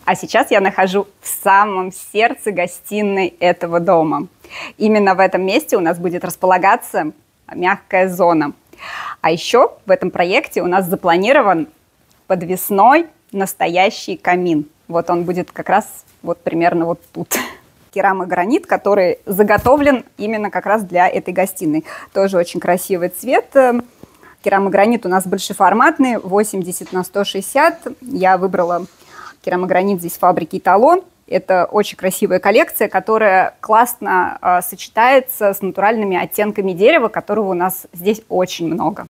А сейчас я нахожусь в самом сердце гостиной этого дома. Именно в этом месте у нас будет располагаться мягкая зона. А еще в этом проекте у нас запланирован подвесной настоящий камин. Вот он будет как раз вот примерно вот тут. Керамогранит, который заготовлен именно как раз для этой гостиной. Тоже очень красивый цвет. Керамогранит у нас большеформатный, 80 на 160. Я выбрала керамогранит здесь фабрики «Эталон». Это очень красивая коллекция, которая классно сочетается с натуральными оттенками дерева, которого у нас здесь очень много.